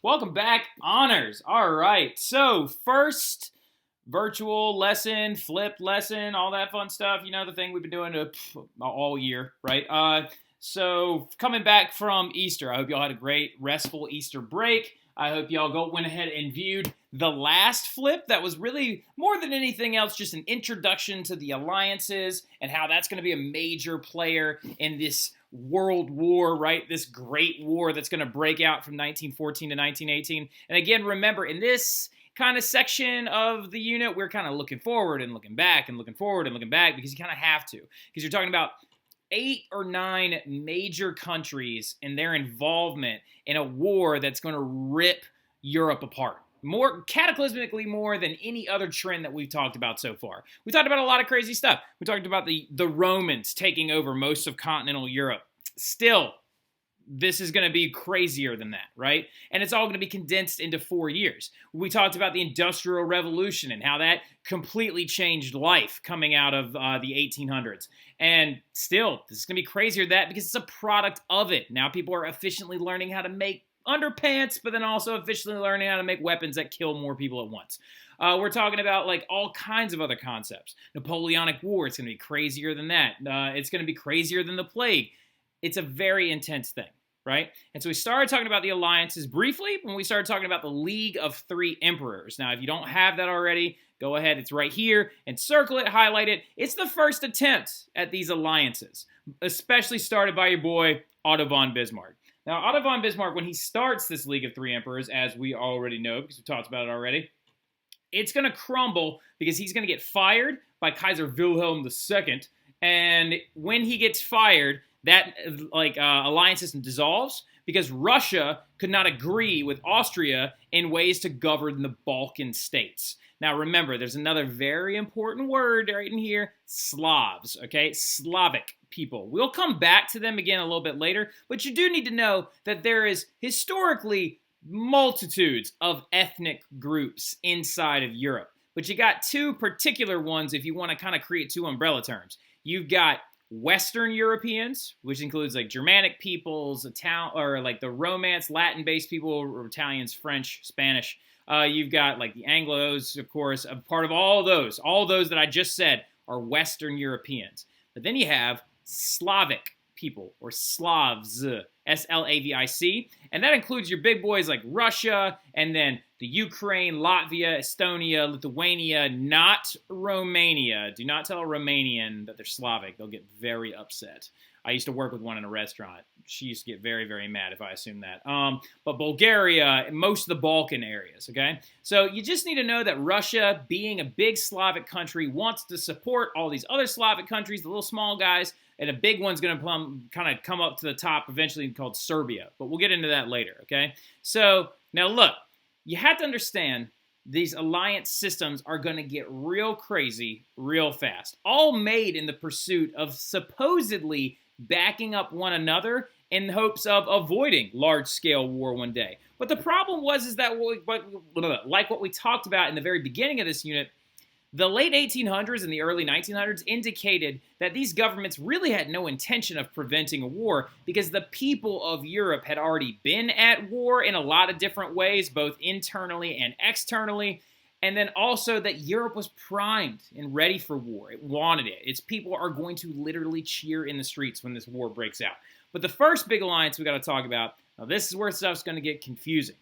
Welcome back, honors. All right, so first virtual lesson, flipped lesson, all that fun stuff. You know, the thing we've been doing all year, right? So coming back from Easter, I hope y'all had a great, restful Easter break. I hope y'all went ahead and viewed the last flip that was really, more than anything else, just an introduction to the alliances and how that's going to be a major player in this world war, right? This great war that's going to break out from 1914 to 1918. And again, remember, in this kind of section of the unit, we're kind of looking forward and looking back and looking forward and looking back because you kind of have to. Because you're talking about 8 or 9 major countries and their involvement in a war that's going to rip Europe apart. More cataclysmically more than any other trend that we've talked about so far. We talked about a lot of crazy stuff. We talked about the Romans taking over most of continental Europe. Still, this is going to be crazier than that, right? And it's all going to be condensed into 4 years. We talked about the Industrial Revolution and how that completely changed life coming out of the 1800s. And still, this is going to be crazier than that because it's a product of it. Now people are efficiently learning how to make underpants, but then also efficiently learning how to make weapons that kill more people at once. We're talking about like all kinds of other concepts. Napoleonic War, it's going to be crazier than that. It's going to be crazier than the plague. It's a very intense thing, right? And so we started talking about the alliances briefly when we started talking about the League of Three Emperors. Now, if you don't have that already, go ahead. It's right here and circle it, highlight it. It's the first attempt at these alliances, especially started by your boy Otto von Bismarck. Now, Otto von Bismarck, when he starts this League of Three Emperors, as we already know because we talked about it already, it's going to crumble because he's going to get fired by Kaiser Wilhelm II. And when he gets fired, that alliance system dissolves because Russia could not agree with Austria in ways to govern the Balkan states. Now remember, there's another very important word right in here, Slavs, okay? Slavic people. We'll come back to them again a little bit later, but you do need to know that there is historically multitudes of ethnic groups inside of Europe. But you got 2 particular ones if you want to kind of create 2 umbrella terms. You've got Western Europeans, which includes like Germanic peoples, or like the Romance, Latin-based people, or Italians, French, Spanish. You've got like the Anglos, of course. A part of all those that I just said are Western Europeans. But then you have Slavic people, or Slavs, S-L-A-V-I-C, and that includes your big boys like Russia, and then the Ukraine, Latvia, Estonia, Lithuania, not Romania. Do not tell a Romanian that they're Slavic. They'll get very upset. I used to work with one in a restaurant. She used to get very, very mad if I assumed that. But Bulgaria, and most of the Balkan areas, okay? So you just need to know that Russia, being a big Slavic country, wants to support all these other Slavic countries, the little small guys, and a big one's going to kind of come up to the top eventually called Serbia. But we'll get into that later, okay? So now look, you have to understand these alliance systems are going to get real crazy real fast. All made in the pursuit of supposedly backing up one another in hopes of avoiding large-scale war one day. But the problem is that, like what we talked about in the very beginning of this unit, the late 1800s and the early 1900s indicated that these governments really had no intention of preventing a war because the people of Europe had already been at war in a lot of different ways, both internally and externally, and then also that Europe was primed and ready for war. It wanted it. Its people are going to literally cheer in the streets when this war breaks out. But the first big alliance we got to talk about, now this is where stuff's going to get confusing.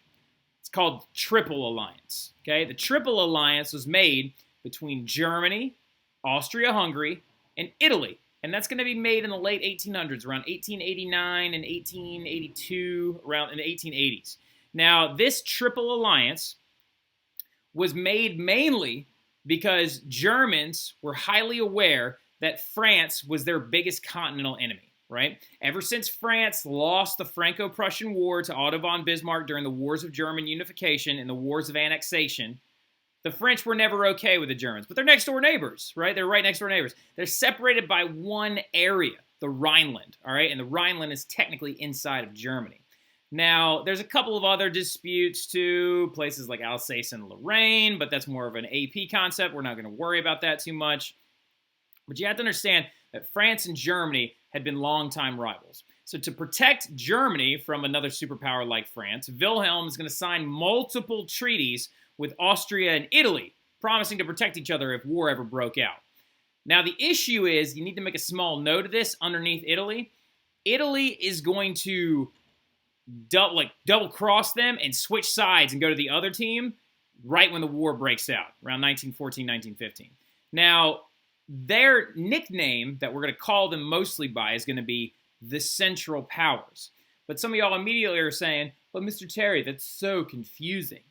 It's called Triple Alliance. Okay, the Triple Alliance was made between Germany, Austria-Hungary, and Italy. And that's going to be made in the late 1800s, around 1889 and 1882, around in the 1880s. Now, this Triple Alliance was made mainly because Germans were highly aware that France was their biggest continental enemy, right? Ever since France lost the Franco-Prussian War to Otto von Bismarck during the Wars of German Unification and the Wars of Annexation, the French were never okay with the Germans, but they're next-door neighbors, right? They're right next-door neighbors. They're separated by one area, the Rhineland, all right? And the Rhineland is technically inside of Germany. Now, there's a couple of other disputes, too, places like Alsace and Lorraine, but that's more of an AP concept. We're not going to worry about that too much. But you have to understand that France and Germany had been longtime rivals. So to protect Germany from another superpower like France, Wilhelm is going to sign multiple treaties with Austria and Italy, promising to protect each other if war ever broke out. Now, the issue is, you need to make a small note of this underneath Italy. Italy is going to double cross them and switch sides and go to the other team right when the war breaks out, around 1914, 1915. Now, their nickname that we're going to call them mostly by is going to be the Central Powers. But some of y'all immediately are saying, but Mr. Terry, that's so confusing.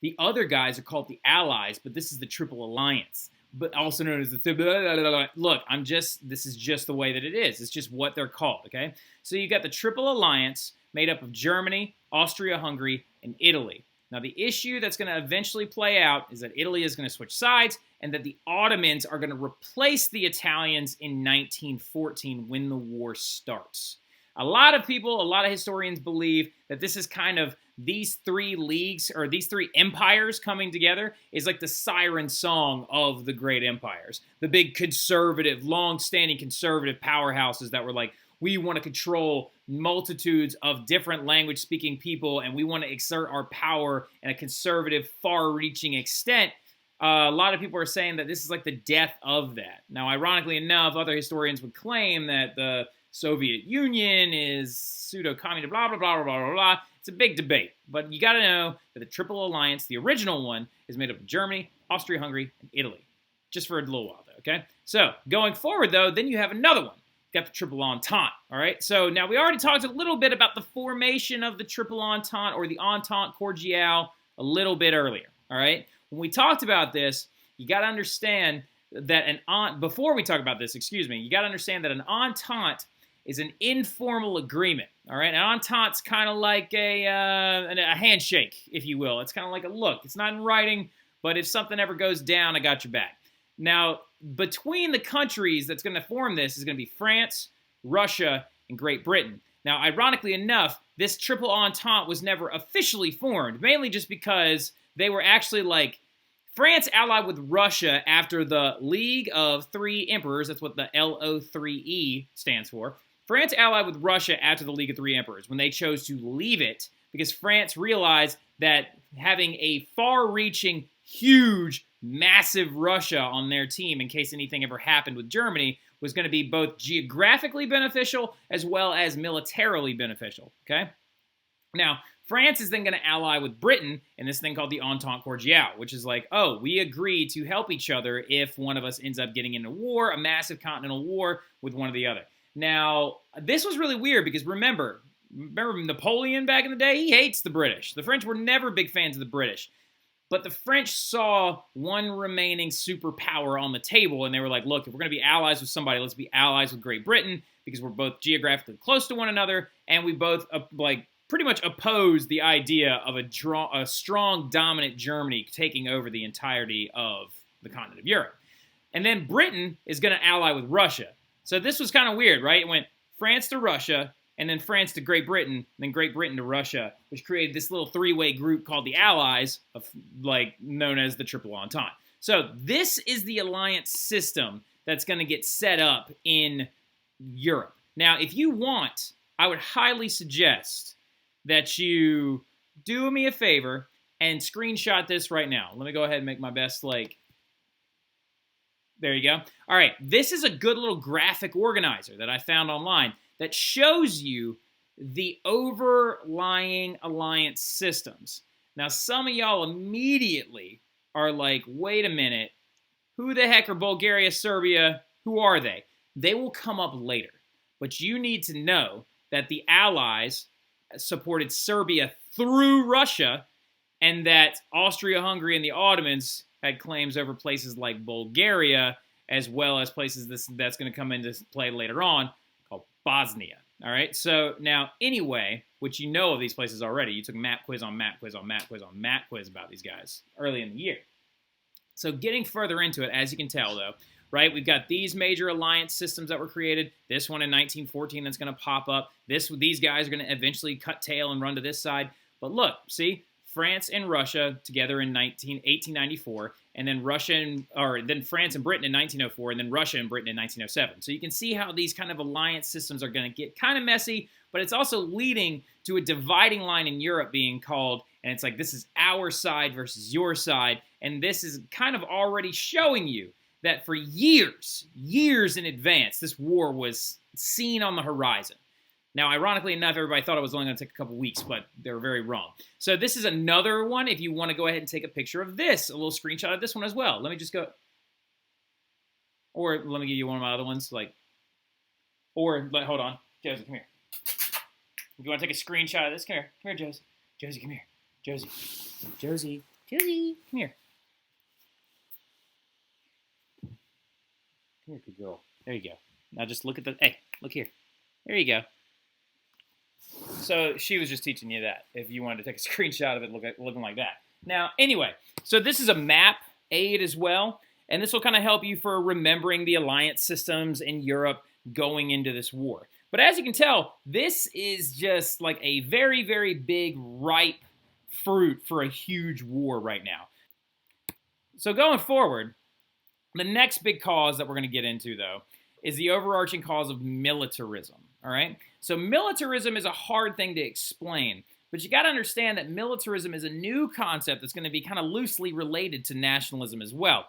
The other guys are called the Allies, but this is the Triple Alliance, but also known as the... Look, this is just the way that it is. It's just what they're called, okay? So you got the Triple Alliance made up of Germany, Austria-Hungary, and Italy. Now, the issue that's going to eventually play out is that Italy is going to switch sides and that the Ottomans are going to replace the Italians in 1914 when the war starts. A lot of people, a lot of historians believe that this is kind of these three leagues or these three empires coming together is like the siren song of the great empires. The big conservative, long-standing conservative powerhouses that were like, we want to control multitudes of different language-speaking people, and we want to exert our power in a conservative, far-reaching extent. A lot of people are saying that this is like the death of that. Now, ironically enough, other historians would claim that the Soviet Union is pseudo-communist, blah, blah, blah, blah, blah, blah. It's a big debate. But you got to know that the Triple Alliance, the original one, is made up of Germany, Austria-Hungary, and Italy. Just for a little while, though, okay? So, going forward, though, then you have another one. Got the Triple Entente, all right? So now we already talked a little bit about the formation of the Triple Entente or the Entente Cordiale a little bit earlier, all right? When we talked about this, you got to understand that before we talk about this, you got to understand that an Entente is an informal agreement, all right? An Entente's kind of like a handshake, if you will. It's kind of like a look. It's not in writing, but if something ever goes down, I got your back. Now, between the countries that's going to form this is going to be France, Russia, and Great Britain. Now, ironically enough, this Triple Entente was never officially formed, mainly just because they were actually like, France allied with Russia after the League of Three Emperors, that's what the LO3E stands for. France allied with Russia after the League of Three Emperors when they chose to leave it because France realized that having a far-reaching, huge, massive Russia on their team in case anything ever happened with Germany was going to be both geographically beneficial as well as militarily beneficial, okay? Now, France is then going to ally with Britain in this thing called the Entente Cordiale, which is like, oh, we agree to help each other if one of us ends up getting into war, a massive continental war with one or the other. Now, this was really weird because remember Napoleon back in the day? He hates the British. The French were never big fans of the British. But the French saw one remaining superpower on the table, and they were like, look, if we're going to be allies with somebody, let's be allies with Great Britain, because we're both geographically close to one another, and we both, pretty much oppose the idea of a strong, dominant Germany taking over the entirety of the continent of Europe. And then Britain is going to ally with Russia. So this was kind of weird, right? It went France to Russia, and then France to Great Britain, and then Great Britain to Russia, which created this little three-way group called the Allies, known as the Triple Entente. So this is the alliance system that's going to get set up in Europe. Now, if you want, I would highly suggest that you do me a favor and screenshot this right now. Let me go ahead and make my best, there you go. All right, this is a good little graphic organizer that I found online that shows you the overlying alliance systems. Now, some of y'all immediately are like, wait a minute, who the heck are Bulgaria, Serbia? Who are they? They will come up later. But you need to know that the Allies supported Serbia through Russia, and that Austria-Hungary and the Ottomans had claims over places like Bulgaria, as well as places that's going to come into play later on, called Bosnia. All right, so now, anyway, which you know of these places already. You took map quiz on map quiz on map quiz on map quiz about these guys early in the year. So getting further into it, as you can tell, though, right, we've got these major alliance systems that were created. This one in 1914 that's going to pop up. These guys are going to eventually cut tail and run to this side. But look, see, France and Russia together in 1894, and then then France and Britain in 1904, and then Russia and Britain in 1907. So you can see how these kind of alliance systems are going to get kind of messy but it's also leading to a dividing line in Europe being called, and it's like, this is our side versus your side, and this is kind of already showing you that for years in advance, this war was seen on the horizon. Now, ironically enough, everybody thought it was only going to take a couple weeks, but they were very wrong. So this is another one. If you want to go ahead and take a picture of this, a little screenshot of this one as well. Let me just go, or let me give you one of my other ones, hold on. Josie, come here. If you want to take a screenshot of this, come here, Josie. Josie, come here. Josie, come here. Come here, good girl. There you go. Now just look at hey, look here. There you go. So she was just teaching you that, if you wanted to take a screenshot of it looking like that. Now, anyway, so this is a map aid as well, and this will kind of help you for remembering the alliance systems in Europe going into this war. But as you can tell, this is just like a very, very big, ripe fruit for a huge war right now. So going forward, the next big cause that we're going to get into, though, is the overarching cause of militarism, all right? So militarism is a hard thing to explain, but you got to understand that militarism is a new concept that's going to be kind of loosely related to nationalism as well.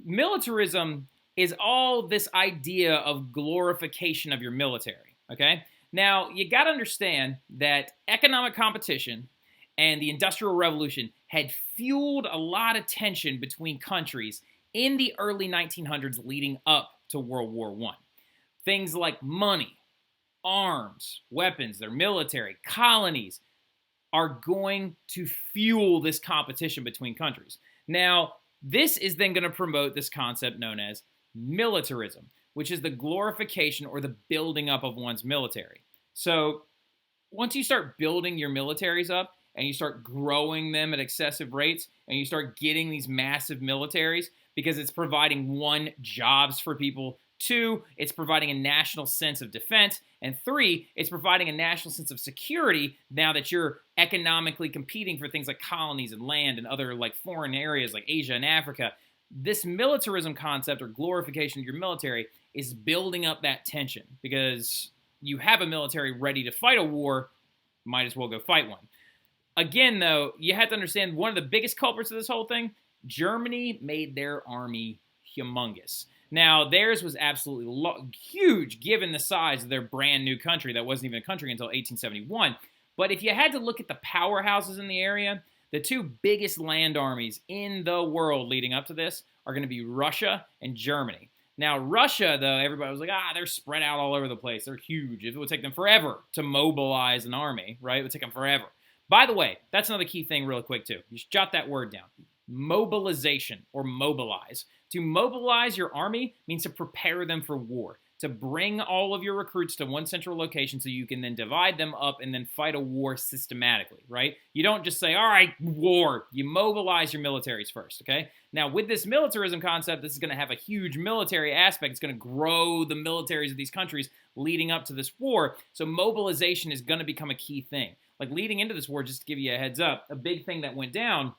Militarism is all this idea of glorification of your military, okay? Now, you got to understand that economic competition and the Industrial Revolution had fueled a lot of tension between countries in the early 1900s leading up to World War I. Things like money, arms, weapons, their military, colonies are going to fuel this competition between countries. Now, this is then going to promote this concept known as militarism, which is the glorification or the building up of one's military. So once you start building your militaries up and you start growing them at excessive rates and you start getting these massive militaries, because it's providing, one, jobs for people, two, it's providing a national sense of defense, and three, it's providing a national sense of security now that you're economically competing for things like colonies and land and other like foreign areas like Asia and Africa. This militarism concept or glorification of your military is building up that tension because you have a military ready to fight a war, might as well go fight one. Again, though, you have to understand one of the biggest culprits of this whole thing, Germany made their army humongous. Now, theirs was absolutely huge given the size of their brand new country that wasn't even a country until 1871. But if you had to look at the powerhouses in the area, the two biggest land armies in the world leading up to this are going to be Russia and Germany. Now, Russia, though, everybody was like, they're spread out all over the place. They're huge. It would take them forever to mobilize an army, right? It would take them forever. By the way, that's another key thing real quick, too. You should jot that word down. Mobilization or mobilize. To mobilize your army means to prepare them for war, to bring all of your recruits to one central location so you can then divide them up and then fight a war systematically, right? You don't just say, all right, war. You mobilize your militaries first, okay? Now, with this militarism concept, this is going to have a huge military aspect. It's going to grow the militaries of these countries leading up to this war. So mobilization is going to become a key thing. Like leading into this war, just to give you a heads up, a big thing that went down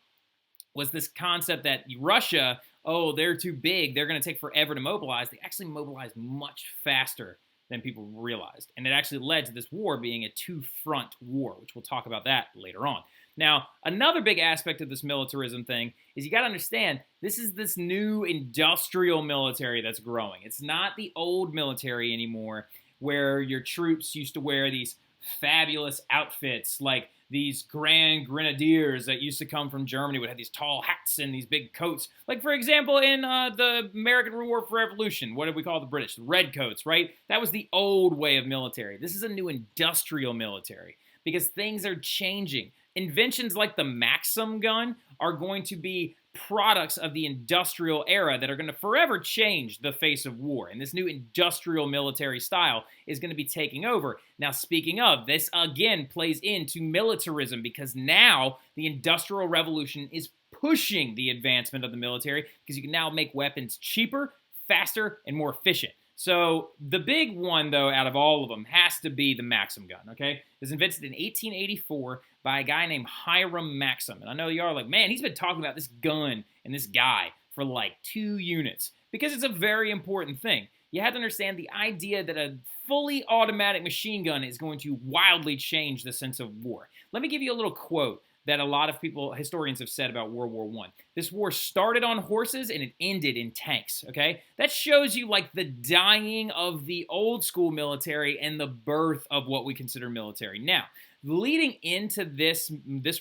was this concept that Russia, they're too big, they're going to take forever to mobilize. They actually mobilized much faster than people realized. And it actually led to this war being a two-front war, which we'll talk about that later on. Now, another big aspect of this militarism thing is you got to understand this is this new industrial military that's growing. It's not the old military anymore where your troops used to wear these fabulous outfits like these grand grenadiers that used to come from Germany would have these tall hats and these big coats. Like, for example, in the American War for Revolution, what did we call the British? The red coats, right? That was the old way of military. This is a new industrial military because things are changing. Inventions like the Maxim gun are going to be products of the industrial era that are going to forever change the face of war. And this new industrial military style is going to be taking over. Now, speaking of, this again plays into militarism because now the Industrial Revolution is pushing the advancement of the military because you can now make weapons cheaper, faster, and more efficient. So the big one, though, out of all of them has to be the Maxim gun, okay? It was invented in 1884 by a guy named Hiram Maxim. And I know y'all are like, man, he's been talking about this gun and this guy for like 2 units because it's a very important thing. You have to understand the idea that a fully automatic machine gun is going to wildly change the sense of war. Let me give you a little quote that a lot of people, historians, have said about World War I. This war started on horses and it ended in tanks, okay? That shows you like the dying of the old school military and the birth of what we consider military. Now, leading into this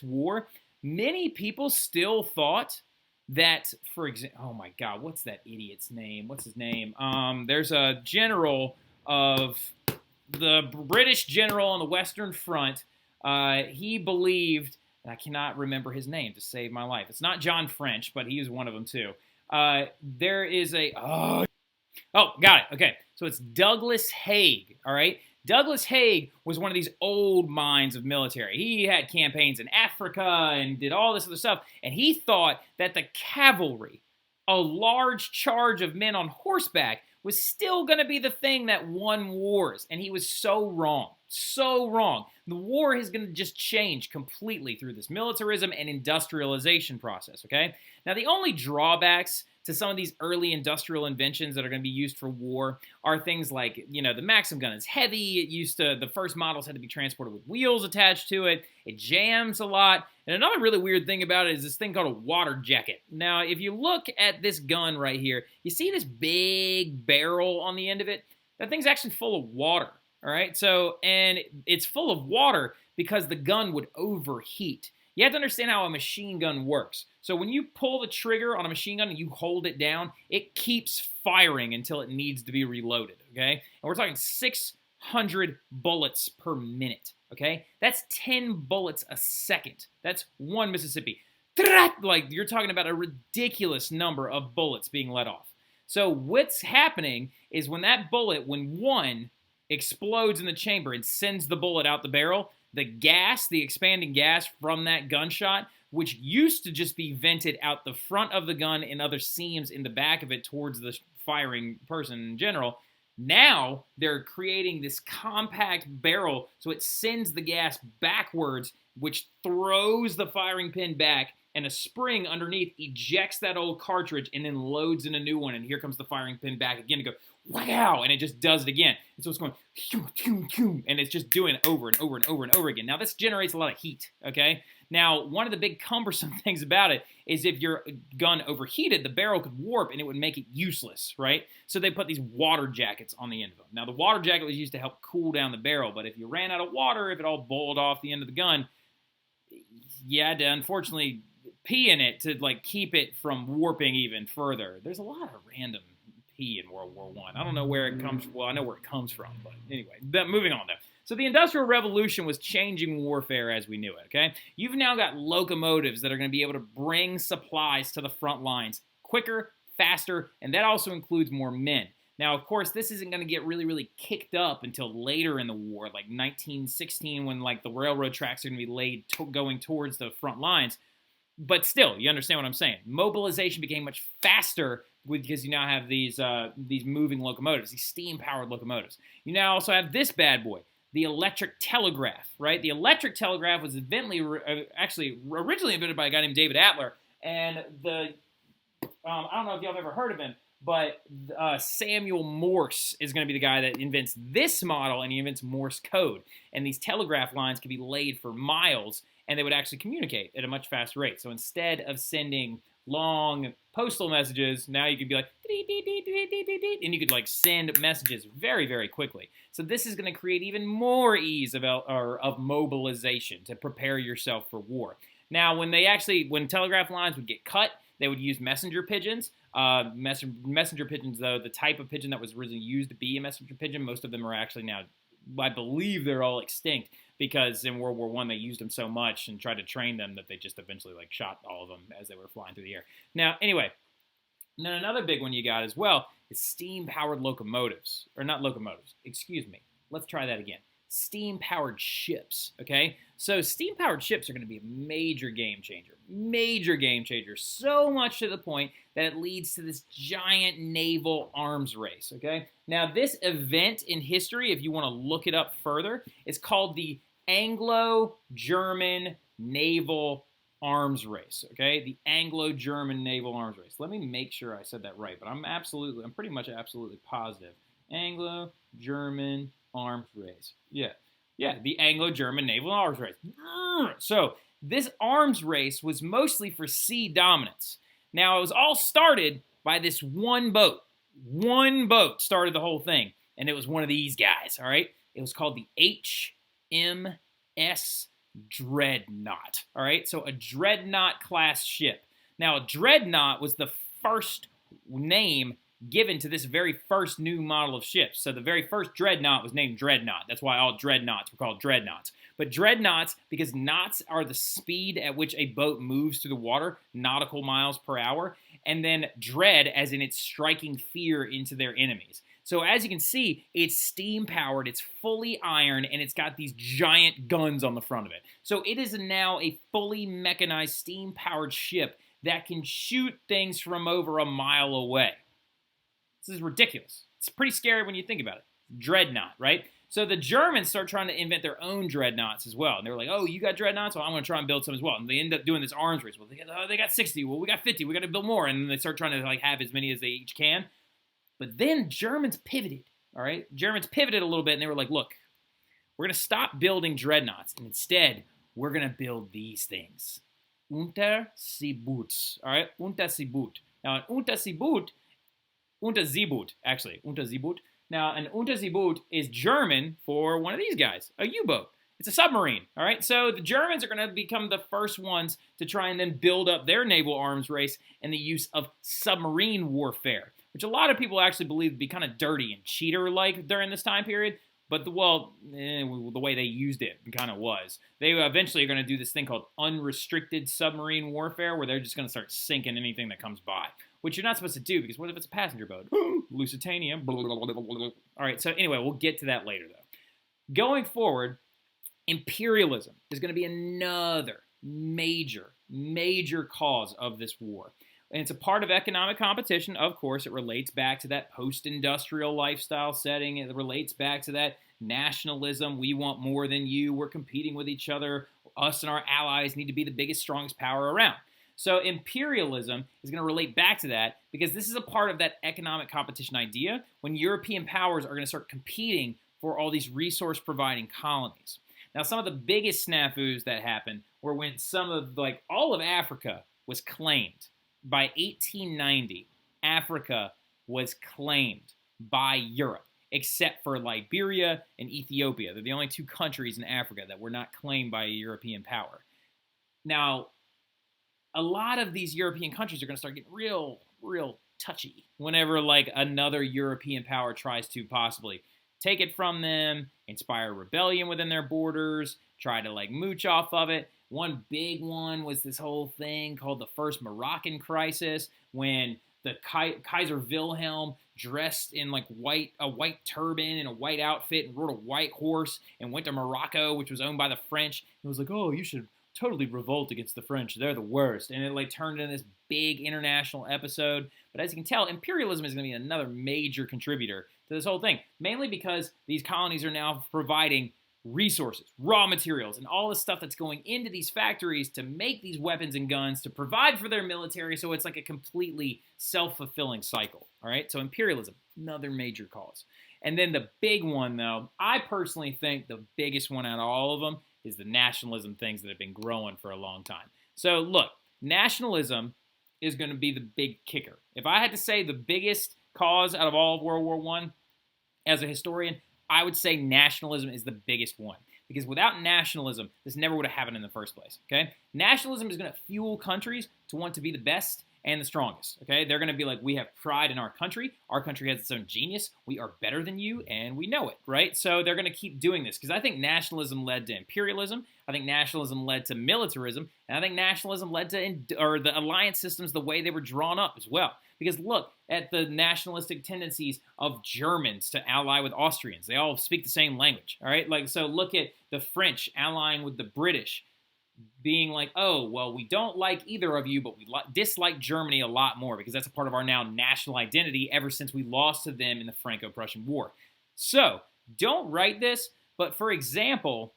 war, many people still thought that, for example, oh my God, what's that idiot's name? What's his name? There's a general of the British general on the Western Front. He believed, and I cannot remember his name to save my life. It's not John French, but he is one of them too. There is a, oh, got it. Okay, so it's Douglas Haig, all right? Douglas Haig was one of these old minds of military. He had campaigns in Africa and did all this other stuff, and he thought that the cavalry, a large charge of men on horseback, was still going to be the thing that won wars, and he was so wrong. So wrong. The war is going to just change completely through this militarism and industrialization process, okay? Now, the only drawbacks to some of these early industrial inventions that are going to be used for war are things like, you know, the Maxim gun is heavy. It used to, the first models had to be transported with wheels attached to it. It jams a lot. And another really weird thing about it is this thing called a water jacket. Now, if you look at this gun right here, you see this big barrel on the end of it? That thing's actually full of water, all right? So, and it's full of water because the gun would overheat. You have to understand how a machine gun works. So when you pull the trigger on a machine gun and you hold it down, it keeps firing until it needs to be reloaded, okay? And we're talking 600 bullets per minute, okay? That's 10 bullets a second. That's one Mississippi. Like, you're talking about a ridiculous number of bullets being let off. So what's happening is when that bullet, when one explodes in the chamber and sends the bullet out the barrel, the gas, the expanding gas from that gunshot, which used to just be vented out the front of the gun and other seams in the back of it towards the firing person in general, now they're creating this compact barrel so it sends the gas backwards, which throws the firing pin back, and a spring underneath ejects that old cartridge and then loads in a new one, and here comes the firing pin back again to go, wow, and it just does it again. And so it's going, and it's just doing it over and over and over and over again. Now, this generates a lot of heat, okay? Now, one of the big cumbersome things about it is if your gun overheated, the barrel could warp and it would make it useless, right? So they put these water jackets on the end of them. Now, the water jacket was used to help cool down the barrel, but if you ran out of water, if it all boiled off the end of the gun, you had to unfortunately pee in it to like keep it from warping even further. There's a lot of random pee in World War I. I don't know where it comes from. Well, I know where it comes from, but anyway, moving on though. So the Industrial Revolution was changing warfare as we knew it, okay? You've now got locomotives that are going to be able to bring supplies to the front lines quicker, faster, and that also includes more men. Now, of course, this isn't going to get really, really kicked up until later in the war, like 1916, when like the railroad tracks are going to be laid going towards the front lines. But still, you understand what I'm saying. Mobilization became much faster because you now have these moving locomotives, these steam-powered locomotives. You now also have this bad boy, the electric telegraph, right? The electric telegraph was actually originally invented by a guy named David Atler, and I don't know if y'all have ever heard of him, but Samuel Morse is going to be the guy that invents this model, and he invents Morse code. And these telegraph lines can be laid for miles, and they would actually communicate at a much faster rate. So instead of sending long postal messages, now you could be like, and you could like send messages very, very quickly. So this is going to create even more ease of mobilization to prepare yourself for war. Now, when telegraph lines would get cut, they would use messenger pigeons. Messenger pigeons, though, the type of pigeon that was originally used to be a messenger pigeon, most of them are actually now, I believe they're all extinct, because in World War I they used them so much and tried to train them that they just eventually like shot all of them as they were flying through the air. Now, anyway, then another big one you got as well is steam-powered locomotives. Or not locomotives, excuse me. Let's try that again. Steam-powered ships, okay? So steam-powered ships are going to be a major game changer. Major game changer. So much to the point that it leads to this giant naval arms race, okay? Now, this event in history, if you want to look it up further, is called the Anglo-German Naval arms race, okay? The Anglo-German naval arms race. Let me make sure I said that right, but I'm pretty much absolutely positive. Anglo-German arms race. Yeah, the Anglo-German naval arms race. So this arms race was mostly for sea dominance. Now, it was all started by this one boat. One boat started the whole thing, and it was one of these guys, all right? It was called the HMS Dreadnought, all right? So a Dreadnought class ship. Now, a Dreadnought was the first name given to this very first new model of ships. So the very first Dreadnought was named Dreadnought. That's why all Dreadnoughts were called Dreadnoughts. But Dreadnoughts, because knots are the speed at which a boat moves through the water, nautical miles per hour, and then dread as in it's striking fear into their enemies. So as you can see, it's steam-powered, it's fully iron, and it's got these giant guns on the front of it. So it is now a fully mechanized, steam-powered ship that can shoot things from over a mile away. This is ridiculous. It's pretty scary when you think about it. Dreadnought, right? So the Germans start trying to invent their own dreadnoughts as well. And they were like, oh, you got dreadnoughts? Well, I'm going to try and build some as well. And they end up doing this arms race. Well, they got 60. Well, we got 50. We got to build more. And then they start trying to like have as many as they each can. But then Germans pivoted, all right? Germans pivoted a little bit, and they were like, look, we're going to stop building dreadnoughts. And instead, we're going to build these things. Unterseeboots, all right? Unterseeboot. Now, an Unterseeboot, Unterseeboot. Now, an Unterseeboot is German for one of these guys, a U-boat. It's a submarine, all right? So the Germans are going to become the first ones to try and then build up their naval arms race and the use of submarine warfare, which a lot of people actually believe to be kind of dirty and cheater-like during this time period. But, the way they used it kind of was. They eventually are going to do this thing called unrestricted submarine warfare, where they're just going to start sinking anything that comes by, which you're not supposed to do, because what if it's a passenger boat? Lusitania. All right, so anyway, we'll get to that later, though. Going forward, imperialism is going to be another major cause of this war. And it's a part of economic competition. Of course, it relates back to that post-industrial lifestyle setting. It relates back to that nationalism. We want more than you. We're competing with each other. Us and our allies need to be the biggest, strongest power around. So imperialism is going to relate back to that, because this is a part of that economic competition idea when European powers are going to start competing for all these resource-providing colonies. Now, some of the biggest snafus that happened were when all of Africa was claimed. By 1890, Africa was claimed by Europe, except for Liberia and Ethiopia. They're the only two countries in Africa that were not claimed by a European power. Now, a lot of these European countries are going to start getting real touchy whenever another European power tries to possibly take it from them, inspire rebellion within their borders, try to mooch off of it. One big one was this whole thing called the First Moroccan Crisis, when the Kaiser Wilhelm dressed in a white turban and a white outfit and rode a white horse and went to Morocco, which was owned by the French. It was like, oh, you should totally revolt against the French. They're the worst. And it turned into this big international episode. But as you can tell, imperialism is going to be another major contributor to this whole thing, mainly because these colonies are now providing resources, raw materials, and all the stuff that's going into these factories to make these weapons and guns to provide for their military. So it's like a completely self-fulfilling cycle. All right, so imperialism, another major cause. And then the big one, though, I personally think the biggest one out of all of them is the nationalism things that have been growing for a long time. So look, nationalism is going to be the big kicker. If I had to say the biggest cause out of all of World War I, as a historian, I would say nationalism is the biggest one. Because without nationalism, this never would have happened in the first place, okay? Nationalism is going to fuel countries to want to be the best and the strongest, okay? They're going to be like, we have pride in our country. Our country has its own genius. We are better than you, and we know it, right? So they're going to keep doing this, because I think nationalism led to imperialism. I think nationalism led to militarism. And I think nationalism led to the alliance systems the way they were drawn up as well. Because look at the nationalistic tendencies of Germans to ally with Austrians. They all speak the same language, all right? So look at the French allying with the British, being like, oh, well, we don't like either of you, but we dislike Germany a lot more because that's a part of our now national identity ever since we lost to them in the Franco-Prussian War. So don't write this, but for example,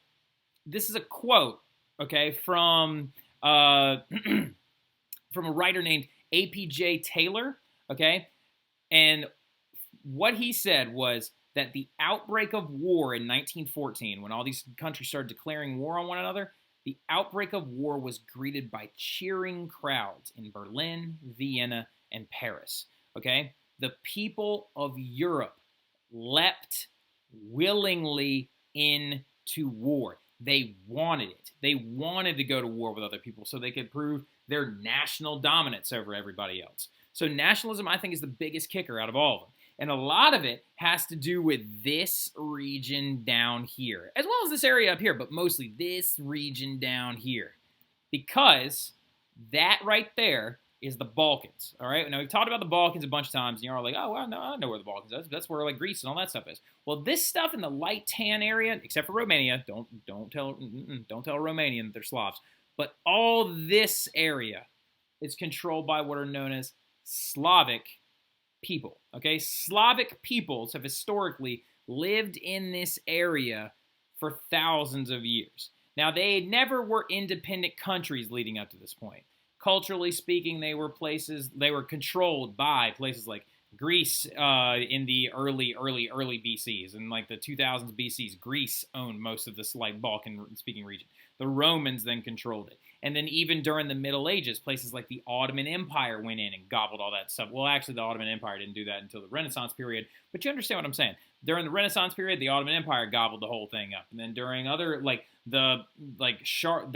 this is a quote, okay, from from a writer named A.P.J. Taylor, okay? And what he said was that the outbreak of war in 1914, when all these countries started declaring war on one another, the outbreak of war was greeted by cheering crowds in Berlin, Vienna, and Paris, okay? The people of Europe leapt willingly into war. They wanted it. They wanted to go to war with other people so they could prove their national dominance over everybody else. So nationalism, I think, is the biggest kicker out of all of them. And a lot of it has to do with this region down here, as well as this area up here, but mostly this region down here. Because that right there is the Balkans, all right? Now, we've talked about the Balkans a bunch of times, and you're all like, oh, well, no, I know where the Balkans is. That's where, like, Greece and all that stuff is. Well, this stuff in the light tan area, except for Romania, don't tell a Romanian that they're Slavs, but all this area is controlled by what are known as Slavic people, okay? Slavic peoples have historically lived in this area for thousands of years. Now, they never were independent countries leading up to this point. Culturally speaking, they were controlled by places like Greece in the early BCs. In like the 2000s BCs, Greece owned most of this like Balkan-speaking region. The Romans then controlled it. And then even during the Middle Ages, places like the Ottoman Empire went in and gobbled all that stuff. Well, actually, the Ottoman Empire didn't do that until the Renaissance period. But you understand what I'm saying. During the Renaissance period, the Ottoman Empire gobbled the whole thing up. And then during other, the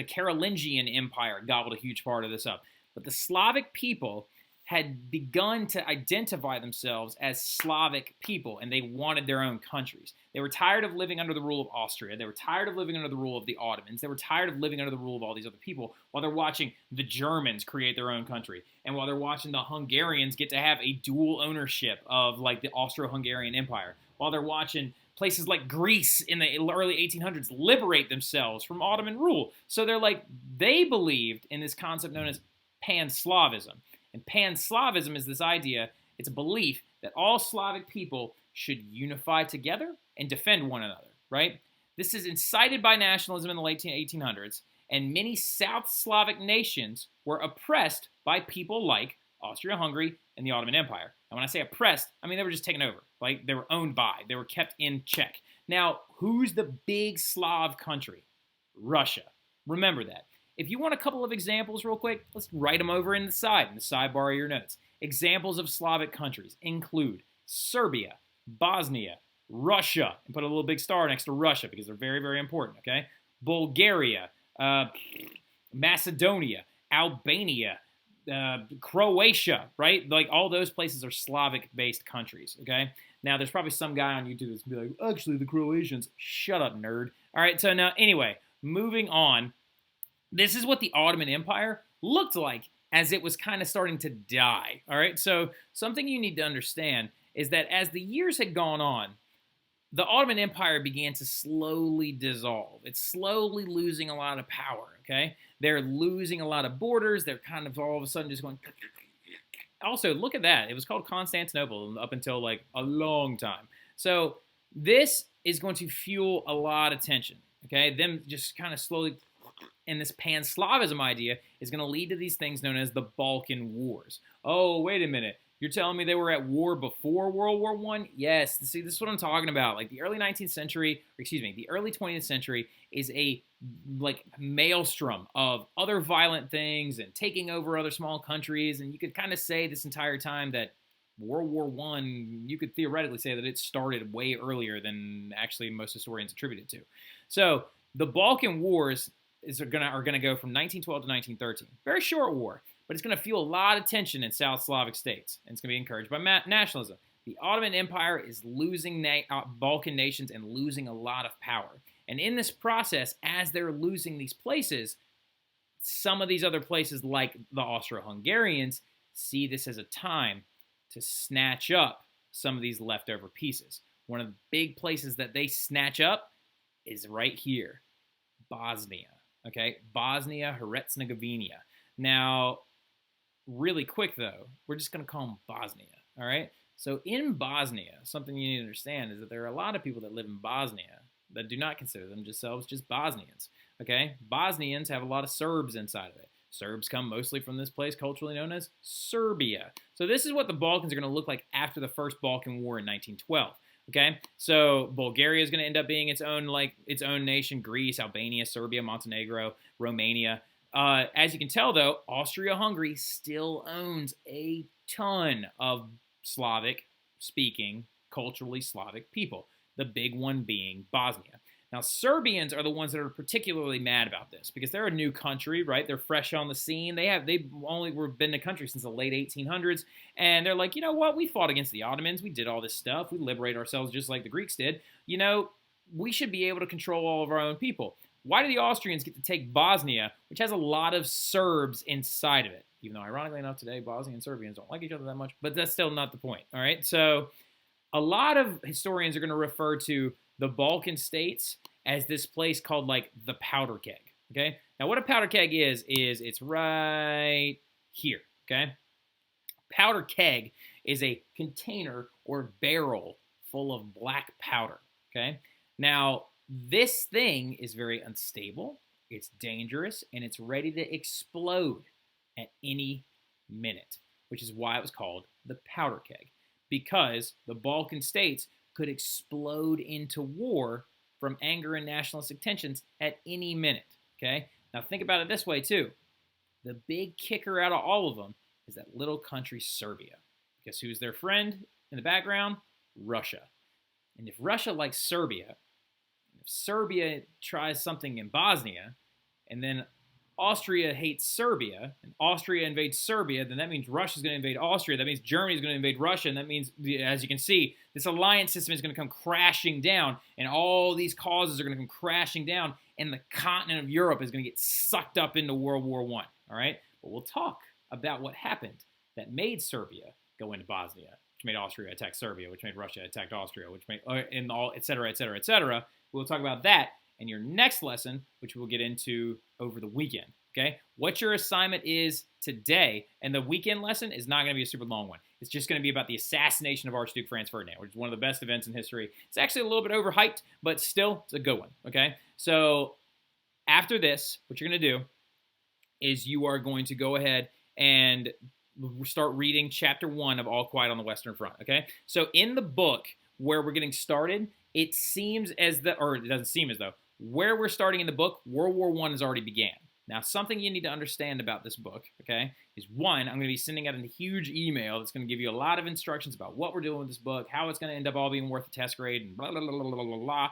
Carolingian Empire gobbled a huge part of this up. But the Slavic people had begun to identify themselves as Slavic people, and they wanted their own countries. They were tired of living under the rule of Austria. They were tired of living under the rule of the Ottomans. They were tired of living under the rule of all these other people while they're watching the Germans create their own country, and while they're watching the Hungarians get to have a dual ownership of like the Austro-Hungarian Empire, while they're watching places like Greece in the early 1800s liberate themselves from Ottoman rule. So they believed in this concept known as Pan-Slavism. And Pan-Slavism is this idea, it's a belief that all Slavic people should unify together and defend one another, right? This is incited by nationalism in the late 1800s, and many South Slavic nations were oppressed by people like Austria-Hungary and the Ottoman Empire. And when I say oppressed, I mean they were just taken over. Like they were owned by, they were kept in check. Now, who's the big Slav country? Russia. Remember that. If you want a couple of examples real quick, let's write them over in the sidebar of your notes. Examples of Slavic countries include Serbia, Bosnia, Russia, and put a little big star next to Russia because they're very, very important, okay? Bulgaria, Macedonia, Albania, Croatia, right? Like all those places are Slavic-based countries, okay? Now, there's probably some guy on YouTube that's going to be like, actually, the Croatians. Shut up, nerd. All right, so now, anyway, moving on. This is what the Ottoman Empire looked like as it was kind of starting to die, all right? So something you need to understand is that as the years had gone on, the Ottoman Empire began to slowly dissolve. It's slowly losing a lot of power, okay? They're losing a lot of borders. They're kind of all of a sudden just going... Also, look at that. It was called Constantinople up until like a long time. So this is going to fuel a lot of tension, okay? Them just kind of slowly... And this Pan-Slavism idea is going to lead to these things known as the Balkan Wars. Oh, wait a minute. You're telling me they were at war before World War I? Yes. See, this is what I'm talking about. Like the early 19th century, the early 20th century is a maelstrom of other violent things and taking over other small countries. And you could kind of say this entire time that World War I, you could theoretically say that it started way earlier than actually most historians attribute it to. So the Balkan Wars are going to go from 1912 to 1913. Very short war, but it's going to fuel a lot of tension in South Slavic states, and it's going to be encouraged by nationalism. The Ottoman Empire is losing Balkan nations and losing a lot of power. And in this process, as they're losing these places, some of these other places, like the Austro-Hungarians, see this as a time to snatch up some of these leftover pieces. One of the big places that they snatch up is right here, Bosnia. Okay, Bosnia-Herzegovina. Now, really quick though, we're just going to call them Bosnia, all right? So in Bosnia, something you need to understand is that there are a lot of people that live in Bosnia that do not consider themselves just Bosnians, okay? Bosnians have a lot of Serbs inside of it. Serbs come mostly from this place culturally known as Serbia. So this is what the Balkans are going to look like after the First Balkan War in 1912. Okay, so Bulgaria is going to end up being its own nation. Greece, Albania, Serbia, Montenegro, Romania. As you can tell, though, Austria-Hungary still owns a ton of Slavic-speaking, culturally Slavic people. The big one being Bosnia. Now, Serbians are the ones that are particularly mad about this because they're a new country, right? They're fresh on the scene. They've only been a country since the late 1800s, and they're like, you know what? We fought against the Ottomans. We did all this stuff. We liberated ourselves just like the Greeks did. You know, we should be able to control all of our own people. Why do the Austrians get to take Bosnia, which has a lot of Serbs inside of it? Even though, ironically enough, today Bosnian and Serbians don't like each other that much, but that's still not the point. All right, so a lot of historians are going to refer to the Balkan states as this place called like the Powder Keg, okay? Now what a powder keg is it's right here, okay? Powder keg is a container or barrel full of black powder, okay? Now this thing is very unstable, it's dangerous, and it's ready to explode at any minute, which is why it was called the Powder Keg, because the Balkan states could explode into war from anger and nationalistic tensions at any minute, okay? Now think about it this way too. The big kicker out of all of them is that little country Serbia. Guess who's their friend in the background? Russia. And if Russia likes Serbia, if Serbia tries something in Bosnia, and then Austria hates Serbia, and Austria invades Serbia, then that means Russia's going to invade Austria. That means Germany's going to invade Russia, and that means, as you can see, this alliance system is going to come crashing down, and all these causes are going to come crashing down, and the continent of Europe is going to get sucked up into World War I, all right? But we'll talk about what happened that made Serbia go into Bosnia, which made Austria attack Serbia, which made Russia attack Austria, which made, and all, et cetera, et cetera, et cetera. We'll talk about that in your next lesson, which we'll get into over the weekend, okay? What your assignment is today, and the weekend lesson is not going to be a super long one. It's just going to be about the assassination of Archduke Franz Ferdinand, which is one of the best events in history. It's actually a little bit overhyped, but still, it's a good one, okay? So after this, what you're going to do is you are going to go ahead and start reading Chapter 1 of All Quiet on the Western Front, okay? So in the book where we're getting started, it seems as though, or it doesn't seem as though, where we're starting in the book, World War I has already began. Now, something you need to understand about this book, okay, is one, I'm going to be sending out a huge email that's going to give you a lot of instructions about what we're doing with this book, how it's going to end up all being worth a test grade, and blah, blah, blah, blah, blah, blah, blah.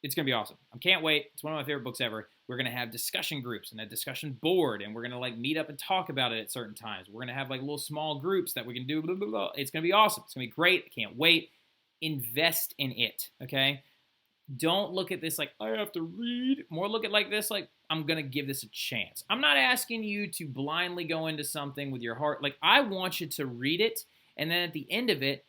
It's going to be awesome. I can't wait. It's one of my favorite books ever. We're going to have discussion groups and a discussion board, and we're going to, like, meet up and talk about it at certain times. We're going to have, like, little small groups that we can do, blah, blah, blah. It's going to be awesome. It's going to be great. I can't wait. Invest in it, okay? Don't look at this like, I have to read. More look at like this, like, I'm going to give this a chance. I'm not asking you to blindly go into something with your heart. Like, I want you to read it, and then at the end of it,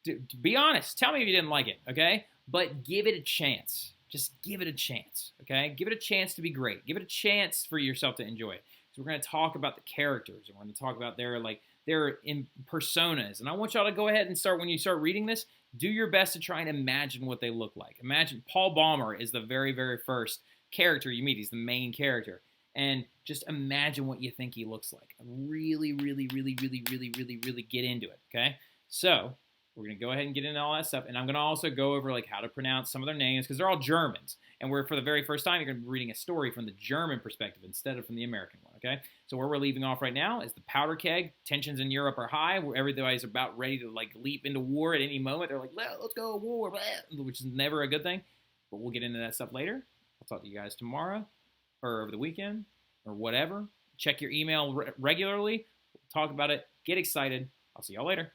to be honest, tell me if you didn't like it, okay? But give it a chance. Just give it a chance, okay? Give it a chance to be great. Give it a chance for yourself to enjoy it. So we're going to talk about the characters, and we're going to talk about their personas. And I want y'all to go ahead and start, when you start reading this, do your best to try and imagine what they look like. Imagine Paul Ballmer is the very, very first character you meet. He's the main character. And just imagine what you think he looks like. Really, really, really, really, really, really, really get into it, okay? So we're going to go ahead and get into all that stuff. And I'm going to also go over like how to pronounce some of their names because they're all Germans. And for the very first time, you're going to be reading a story from the German perspective instead of from the American one, okay? So where we're leaving off right now is the Powder Keg. Tensions in Europe are high. Where everybody's about ready to like leap into war at any moment. They're like, let's go war, which is never a good thing. But we'll get into that stuff later. I'll talk to you guys tomorrow or over the weekend or whatever. Check your email regularly. We'll talk about it. Get excited. I'll see y'all later.